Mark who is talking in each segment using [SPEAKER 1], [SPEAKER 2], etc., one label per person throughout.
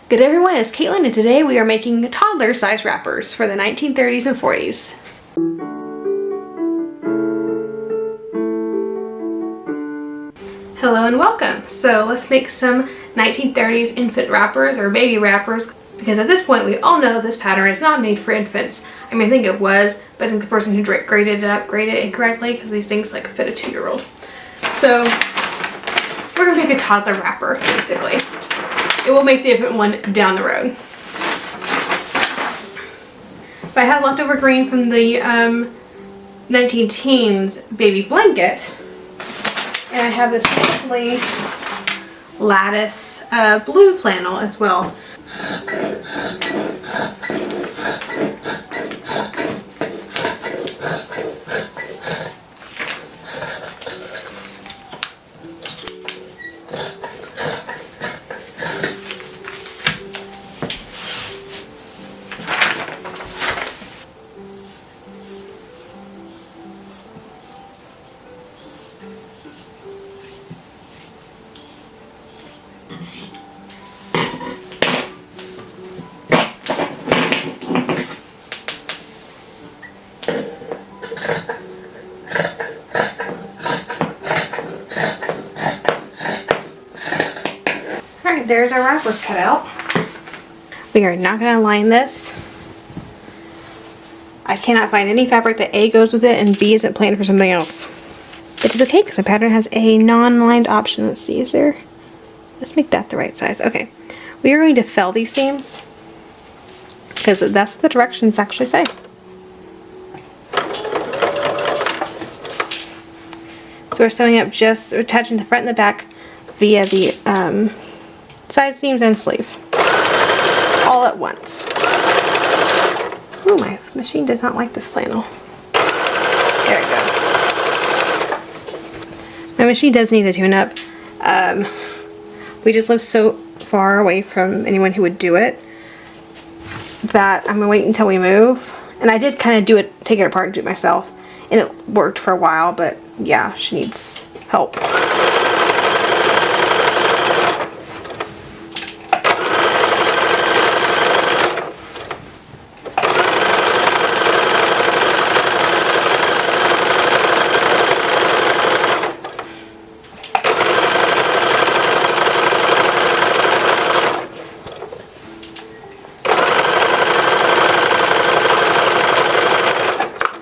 [SPEAKER 1] Good everyone, it's Caitlin, and today we are making toddler size wrappers for the 1930s and 40s. Hello and welcome. So let's make some 1930s infant wrappers or baby wrappers, because at this point we all know this pattern is not made for infants. I mean, I think it was, but I think the person who graded it up graded it incorrectly because these things like fit a 2-year-old. So we're gonna make a toddler wrapper basically. It will make the infant one down the road. But I have leftover green from the 19-teens baby blanket, and I have this lovely lattice blue flannel as well. Alright, there's our wrappers cut out. We are not going to line this. I cannot find any fabric that A goes with it and B isn't planned for something else. Which is okay because my pattern has a non-lined option. Let's see, let's make that the right size. Okay, we are going to fell these seams because that's what the directions actually say. So we're sewing up, just attaching the front and the back via the side seams and sleeve all at once. Oh, my machine does not like this flannel. There it goes. My machine does need a tune-up. We just live so far away from anyone who would do it that I'm gonna wait until we move. And I did kind of take it apart and do it myself, and it worked for a while, but yeah, she needs help.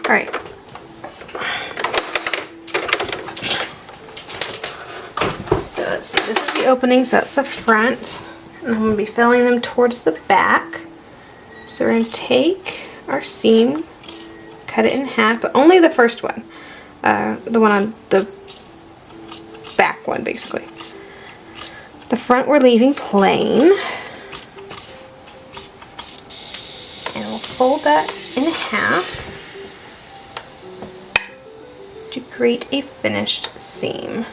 [SPEAKER 1] Alright. So let's see, this is the opening, so that's the front. And I'm going to be filling them towards the back. So we're going to take our seam, cut it in half, but only the first one. The one on the back one, basically. The front we're leaving plain. And we'll fold that in half to create a finished seam.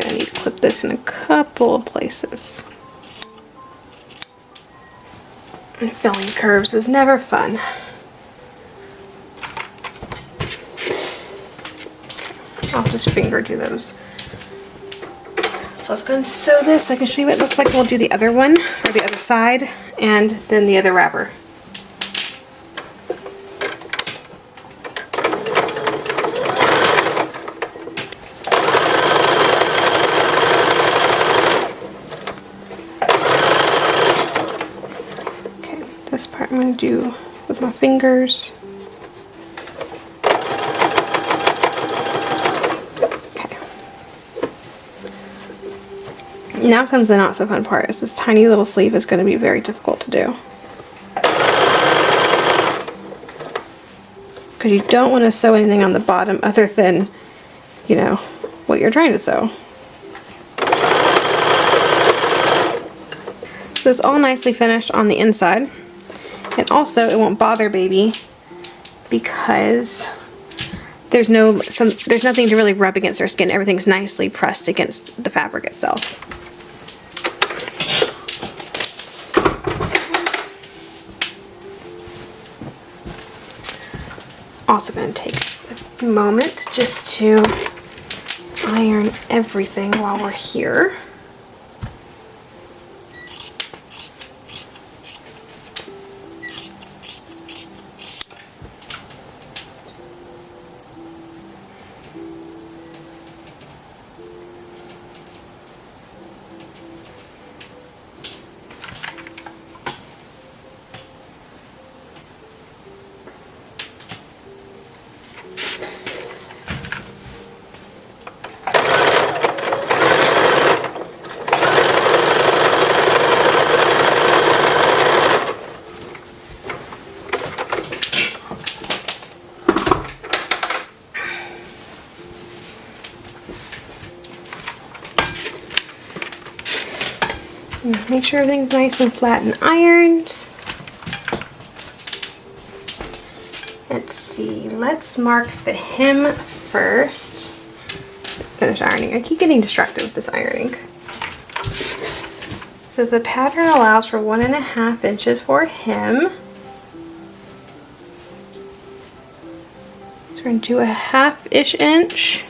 [SPEAKER 1] I need to clip this in a couple of places. And filling curves is never fun. I'll just finger do those. So I was going to sew this so I can show you what it looks like. We'll do the other one, or the other side, and then the other wrapper. This part I'm going to do with my fingers. Okay. Now comes the not so fun part. Is this tiny little sleeve is going to be very difficult to do. Because you don't want to sew anything on the bottom other than, you know, what you're trying to sew. So it's all nicely finished on the inside. And also, it won't bother baby because there's nothing to really rub against our skin. Everything's nicely pressed against the fabric itself. Also going to take a moment just to iron everything while we're here. Make sure everything's nice and flat and ironed. Let's see, let's mark the hem first. Finish ironing. I keep getting distracted with this ironing. So the pattern allows for 1.5 inches for a hem. So we're going to do a 1/2-ish inch.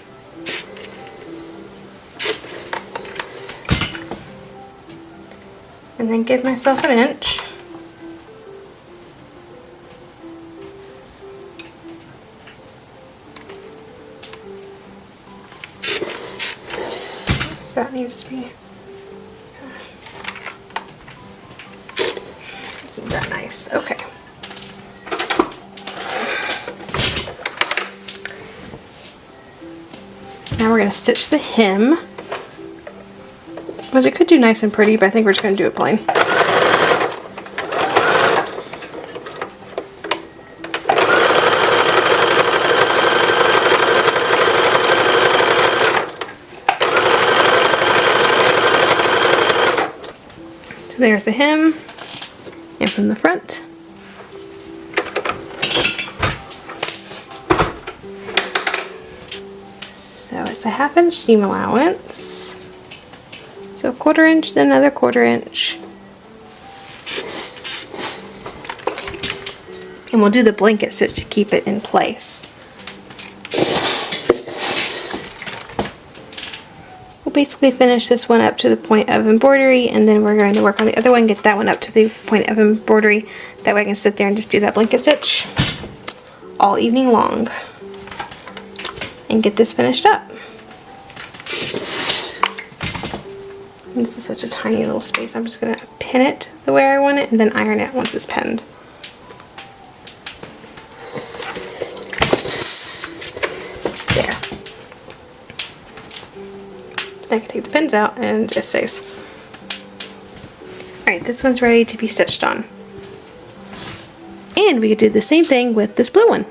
[SPEAKER 1] And then give myself 1 inch. So that needs to be keep that nice. Okay. Now we're going to stitch the hem. Which I could do nice and pretty, but I think we're just going to do it plain. So there's the hem, and from the front. So it's a 1/2 inch seam allowance. So 1/4 inch, then another 1/4 inch. And we'll do the blanket stitch to keep it in place. We'll basically finish this one up to the point of embroidery, and then we're going to work on the other one, get that one up to the point of embroidery. That way I can sit there and just do that blanket stitch all evening long and get this finished up. And this is such a tiny little space. I'm just going to pin it the way I want it and then iron it once it's pinned. There. I can take the pins out and it stays. Alright, this one's ready to be stitched on. And we could do the same thing with this blue one.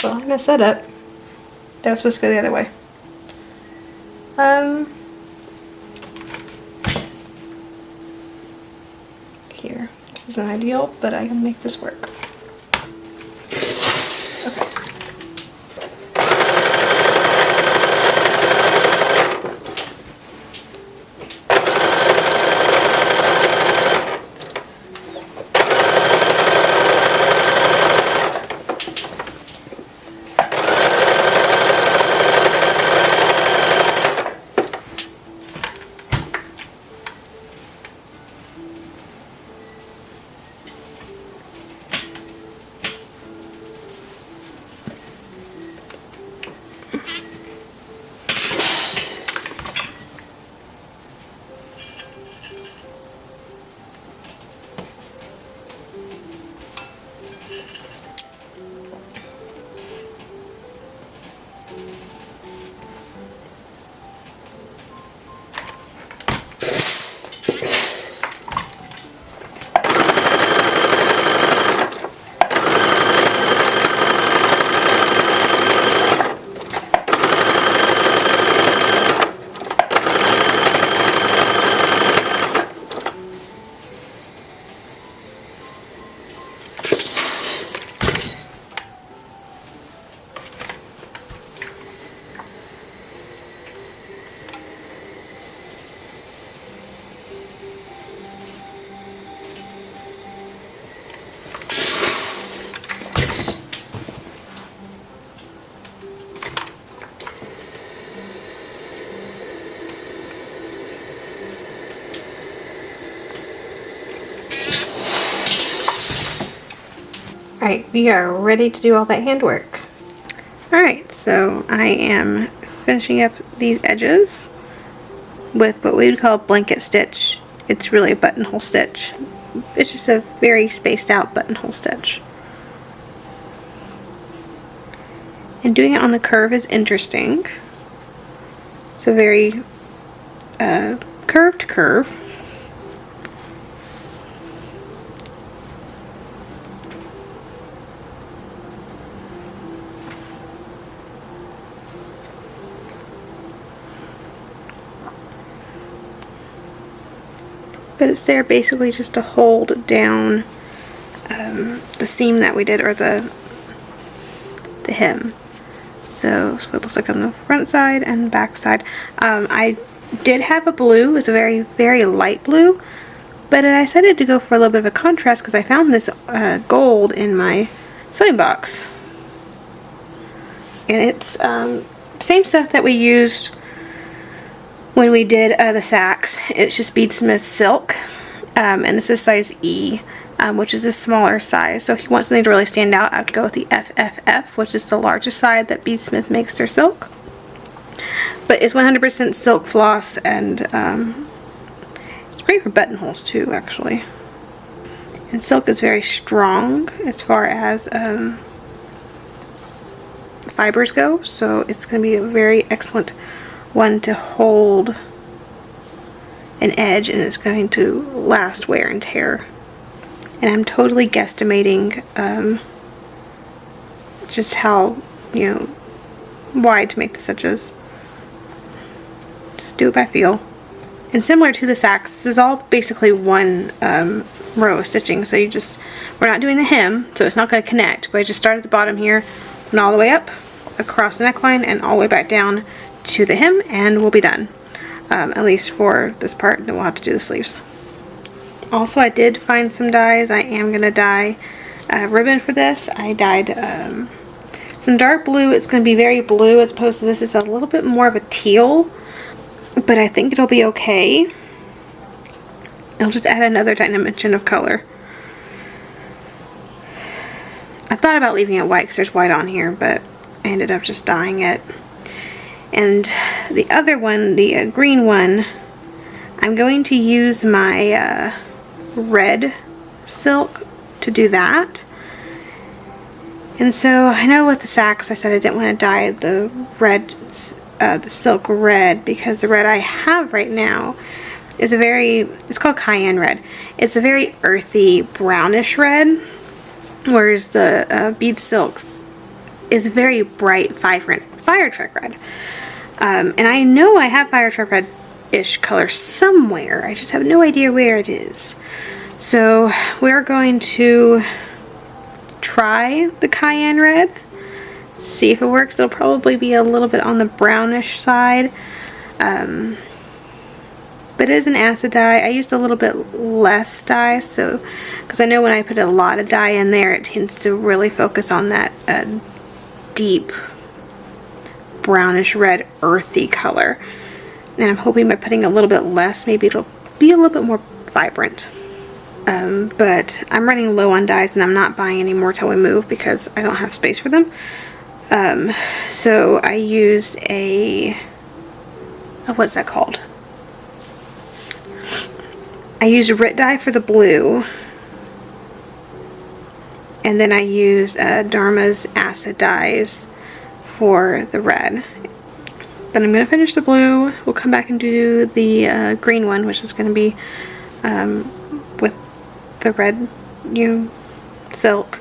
[SPEAKER 1] Well, I messed that up. That was supposed to go the other way. Here. This isn't ideal, but I can make this work. Okay. Alright, we are ready to do all that handwork. Alright, so I am finishing up these edges with what we would call a blanket stitch. It's really a buttonhole stitch. It's just a very spaced out buttonhole stitch. And doing it on the curve is interesting. It's a very curved curve. But it's there basically just to hold down the seam that we did, or the hem. So that's what it looks like on the front side and back side. I did have a blue. It's a very, very light blue, but I decided to go for a little bit of a contrast because I found this gold in my sewing box. And it's same stuff that we used when we did the sacks. It's just Beadsmith silk, and this is size E, which is the smaller size. So if you want something to really stand out, I'd go with the FFF, which is the largest size that Beadsmith makes their silk. But it's 100% silk floss, and it's great for buttonholes too, actually. And silk is very strong as far as fibers go, so it's going to be a very excellent one to hold an edge, and it's going to last wear and tear. And I'm totally guesstimating just how, wide to make the stitches. Just do it by feel. And similar to the sacks, this is all basically one row of stitching, so we're not doing the hem, so it's not going to connect, but I just start at the bottom here and all the way up across the neckline and all the way back down to the hem, and we'll be done, at least for this part. Then we'll have to do the sleeves. Also, I did find some dyes. I am going to dye ribbon for this. I dyed some dark blue. It's going to be very blue as opposed to this. It's a little bit more of a teal, but I think it'll be okay. It'll just add another dimension of color. I thought about leaving it white because there's white on here, but I ended up just dyeing it. And the other one, the green one, I'm going to use my red silk to do that. And so I know with the sacks I said I didn't want to dye the red, the silk red, because the red I have right now is it's called cayenne red. It's a very earthy brownish red, whereas the bead silks is very bright, vibrant fire truck red. And I know I have fire truck red-ish color somewhere. I just have no idea where it is. So we're going to try the cayenne red, see if it works. It'll probably be a little bit on the brownish side. But it is an acid dye. I used a little bit less dye, so because I know when I put a lot of dye in there, it tends to really focus on that deep brownish red earthy color, and I'm hoping by putting a little bit less, maybe it'll be a little bit more vibrant. But I'm running low on dyes, and I'm not buying any more till we move because I don't have space for them. So I used what's that called? I used Rit dye for the blue, and then I used Dharma's acid dyes for the red. But I'm going to finish the blue. We'll come back and do the green one, which is going to be with the red silk.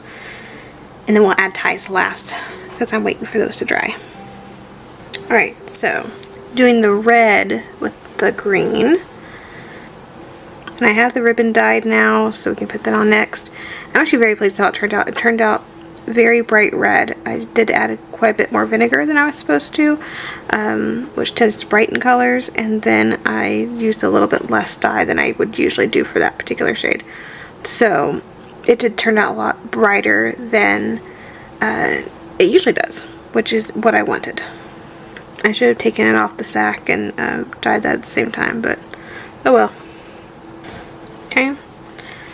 [SPEAKER 1] And then we'll add ties last because I'm waiting for those to dry. Alright, so doing the red with the green. And I have the ribbon dyed now, so we can put that on next. I'm actually very pleased with how it turned out. It turned out very bright red. I did add quite a bit more vinegar than I was supposed to, which tends to brighten colors, and then I used a little bit less dye than I would usually do for that particular shade. So it did turn out a lot brighter than it usually does, which is what I wanted. I should have taken it off the sack and dyed that at the same time, but oh well. Okay,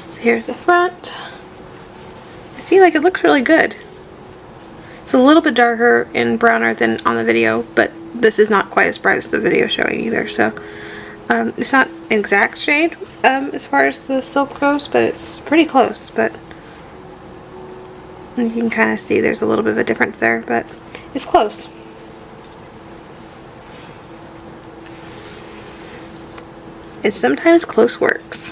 [SPEAKER 1] so here's the front. See, like, it looks really good. It's a little bit darker and browner than on the video, but this is not quite as bright as the video showing either, so it's not an exact shade as far as the silk goes, but it's pretty close. But you can kind of see there's a little bit of a difference there, but it's close. And sometimes close works.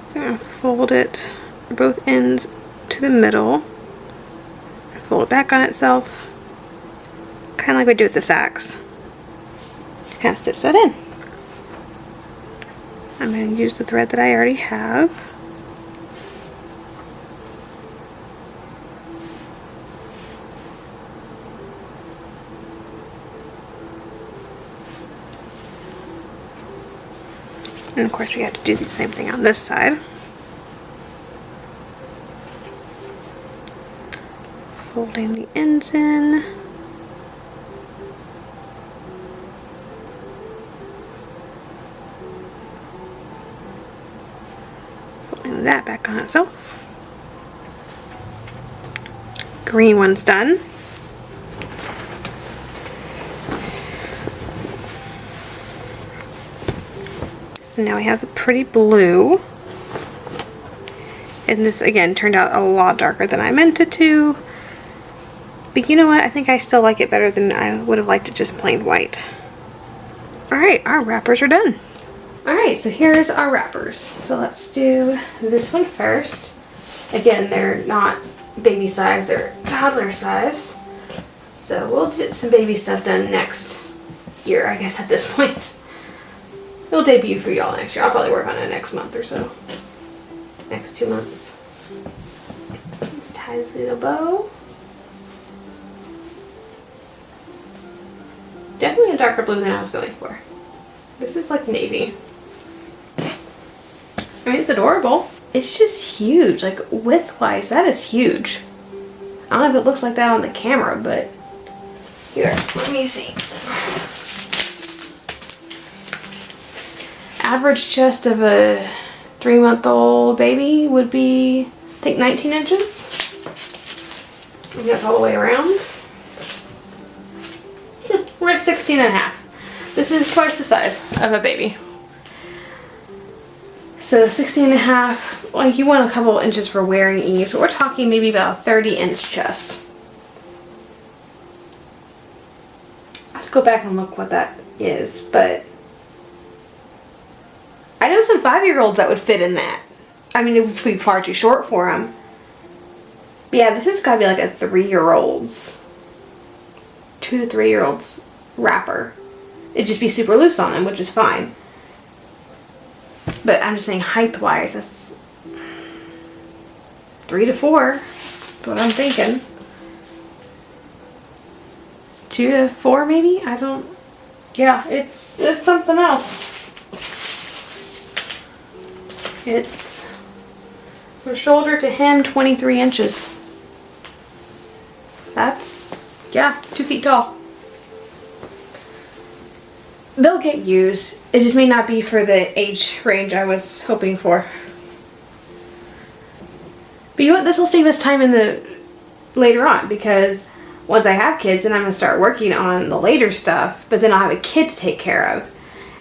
[SPEAKER 1] So I'm going to fold it both ends to the middle, fold it back on itself, kind of like we do with the sacks. Kind of stitch that in. I'm going to use the thread that I already have. And of course we have to do the same thing on this side. Folding the ends in. Folding that back on itself. Green one's done. So now we have the pretty blue. And this again turned out a lot darker than I meant it to. But you know what? I think I still like it better than I would have liked it just plain white. Alright, our wrappers are done. Alright, so here's our wrappers. So let's do this one first. Again, they're not baby size, they're toddler size. So we'll get some baby stuff done next year, I guess, at this point. It'll debut for y'all next year. I'll probably work on it next month or so. Next 2 months. Let's tie this little bow. Definitely a darker blue than I was going for. This is like navy. I mean, it's adorable. It's just huge. Like, width-wise, that is huge. I don't know if it looks like that on the camera, but here, let me see. Average chest of a 3-month-old baby would be, I think, 19 inches. I think that's all the way around. We're at 16 and a half. This is twice the size of a baby. So 16 and a half, like you want a couple inches for wear and ease. So we're talking maybe about a 30-inch chest. I have to go back and look what that is, but I know some 5-year-olds that would fit in that. I mean, it would be far too short for them. But yeah, this has got to be like a 3-year-old's, 2 to 3-year-old's wrapper. It'd just be super loose on them, which is fine. But I'm just saying height-wise, that's 3 to 4. That's what I'm thinking. 2 to 4 maybe? I don't... Yeah, it's something else. It's from shoulder to hem 23 inches. That's, yeah, 2 feet tall. They'll get used. It just may not be for the age range I was hoping for. But you know what? This will save us time in the later on, because once I have kids, then I'm going to start working on the later stuff, but then I'll have a kid to take care of.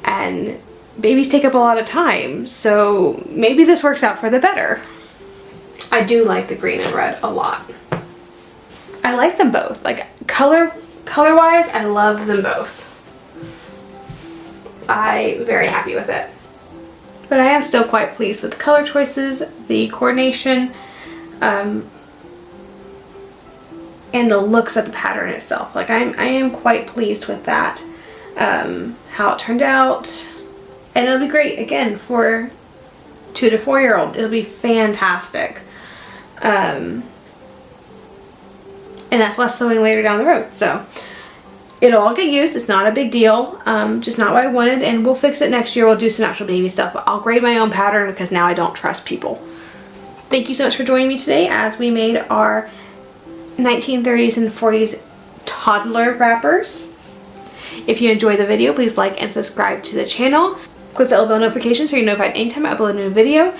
[SPEAKER 1] And babies take up a lot of time, so maybe this works out for the better. I do like the green and red a lot. I like them both. Like color-wise, I love them both. I'm very happy with it. But I am still quite pleased with the color choices, the coordination, and the looks of the pattern itself. Like I am quite pleased with that, how it turned out. And it'll be great, again, for 2 to 4 year old. It'll be fantastic. And that's less sewing later down the road. So it'll all get used. It's not a big deal. Just not what I wanted. And we'll fix it next year. We'll do some actual baby stuff. But I'll grade my own pattern because now I don't trust people. Thank you so much for joining me today as we made our 1930s and 40s toddler wrappers. If you enjoyed the video, please like and subscribe to the channel. Click the bell notification so you're notified anytime I upload a new video.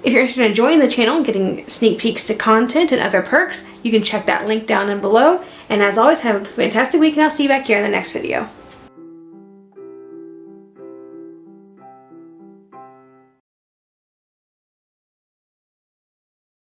[SPEAKER 1] If you're interested in joining the channel and getting sneak peeks to content and other perks, you can check that link down and below. And as always, have a fantastic week, and I'll see you back here in the next video.